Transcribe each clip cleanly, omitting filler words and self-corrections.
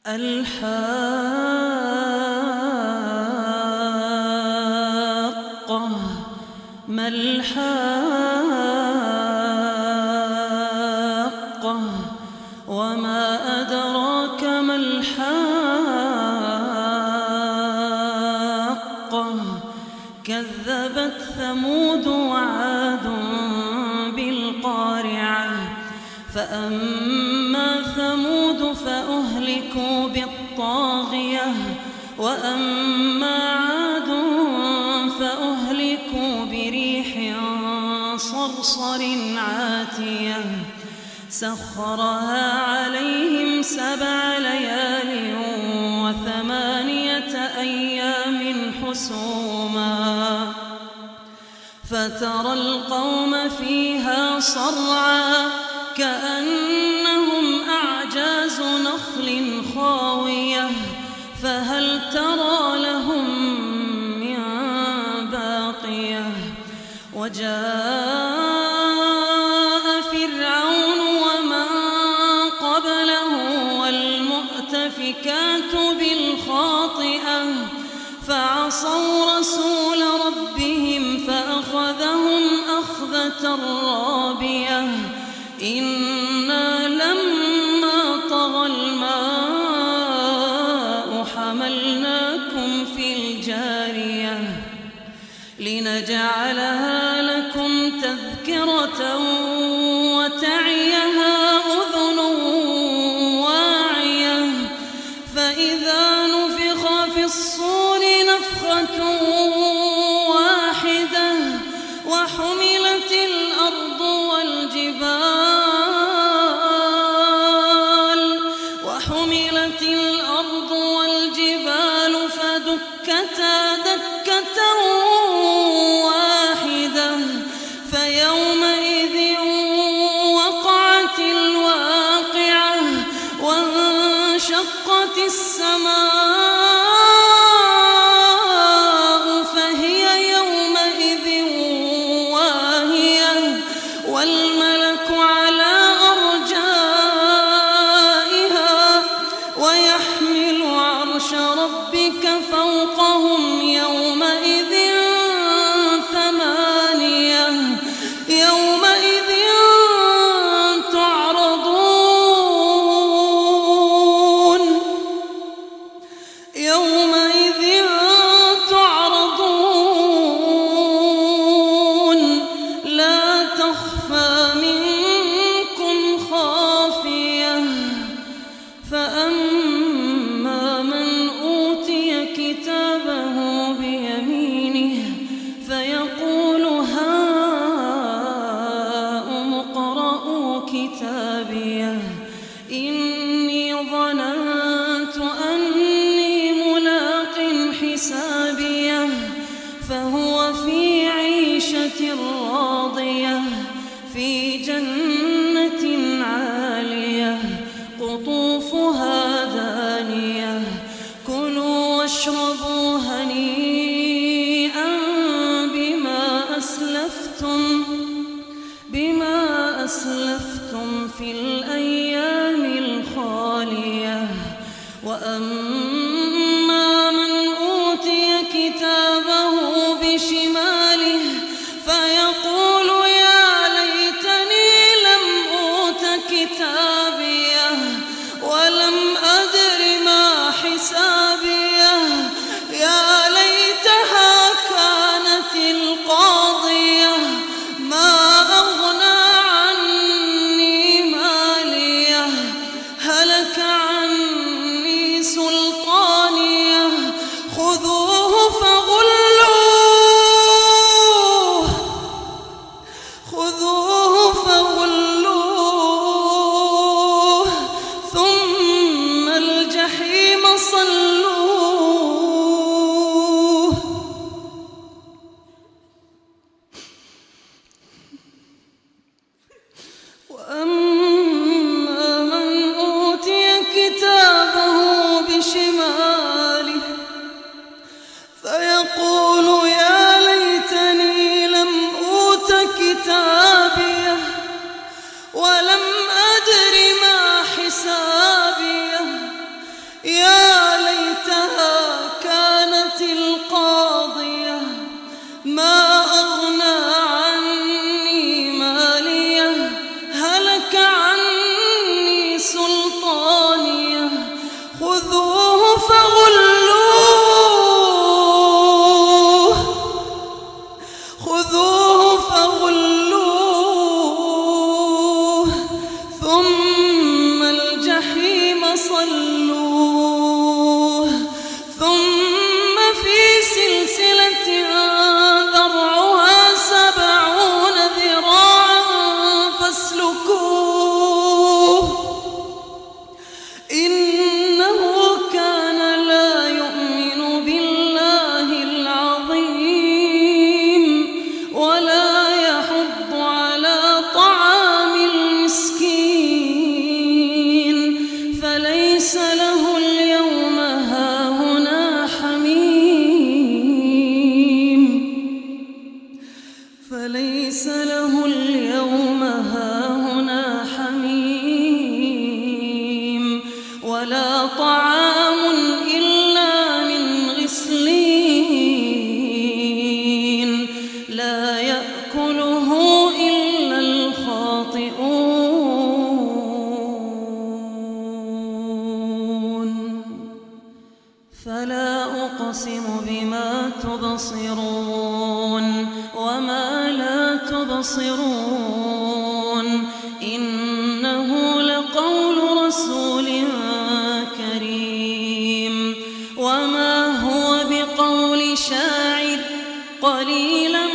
الحاقة ما الحاقة وما أدراك ما الحاقة كذبت ثمود وعاد بالقارعة فأما ثمود فأهلكوا بالطاغية وأما عاد فأهلكوا بريح صرصر عاتية سخرها عليهم 7 ليال و8 أيام حسوما فترى القوم فيها صرعا كأنهم أعجاز نخل خاوية فهل ترى لهم من باقية وجاء فرعون ومن قبله والمؤتفكات بالخاطئة فعصوا رسول ربهم فأخذهم أخذة رابية إنا لما طغى الماء حملناكم في الجارية لنجعلها لكم تذكرة وتعيها أذن واعية فإذا نفخ في الصور نفخة واحدة وحملت الأرض والجبال فدكتا دكة واحدة فيومئذ وقعت الواقعة وانشقت السماء فهي يومئذ واهية والملك على أرجائها ويحمل عرش ربك فوقهم يومئذ 8 يومئذ تعرضون لا تخفى منكم خافية فأما من أوتي كتابه بيمينه فيقول هاؤم اقرءوا كتابيه إني ظننت أني ملاق حسابيه فهو في عيشة راضية في جنة عالية قطوفها دانية كلوا واشربوا هنيئا بما أسلفتم في الأيام الخالية وأما من أوتي كتابه بشماله فيقول يا ليتني لم أوت كتابيه ولم أدر ما حسابيه يا ليتها كانت القاضية ما أغنى عني ماليه هلك عني سلطانيه خذوه فغلوه ثم الجحيم صلوه وأما من أوتي كتابه بشماله فيقول يا ليتني لم أوت كتابيه ولم أدر ما حسابيه فصلوه ثم في سلسلة ذرعها 70 ذراعا فاسلكوه إنه كان لا يؤمن بالله العظيم ولا يحض على طعام المسكين فليس له اليوم هاهنا حميم فليس له اليوم هاهنا حميم ولا طعام إلا من غسلين لا يأكله إلا الخاطئون فلا أقسم بما تبصرون وما لا تبصرون إنه لقول رسول كريم وما هو بقول شاعر قليلا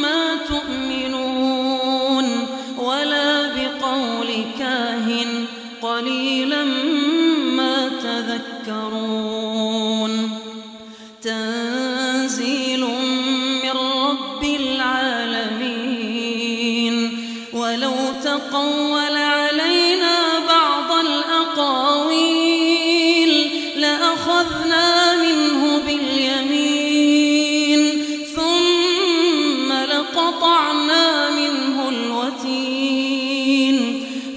ما تؤمنون ولا بقول كاهن قليلا ما تذكرون تنزيل من رب العالمين ولو تقول علينا بعض الأقاويل لأخذنا منه باليمين ثم لقطعنا منه الوتين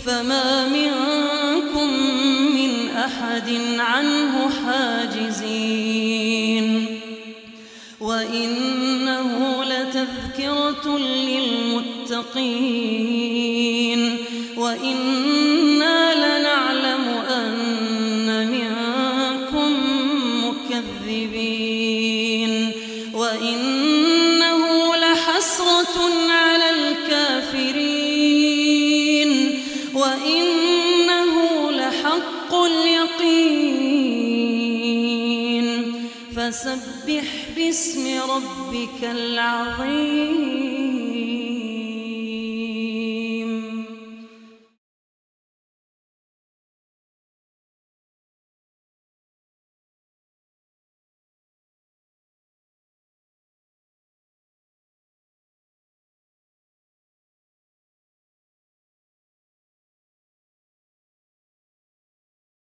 فما منكم من أحد عنه حاجزين وإنه لتذكرة للمتقين وإنا لنعلم أن منكم مكذبين وإنه لحسرة على الكافرين وإنه لحق اليقين فسبح باسم ربك العظيم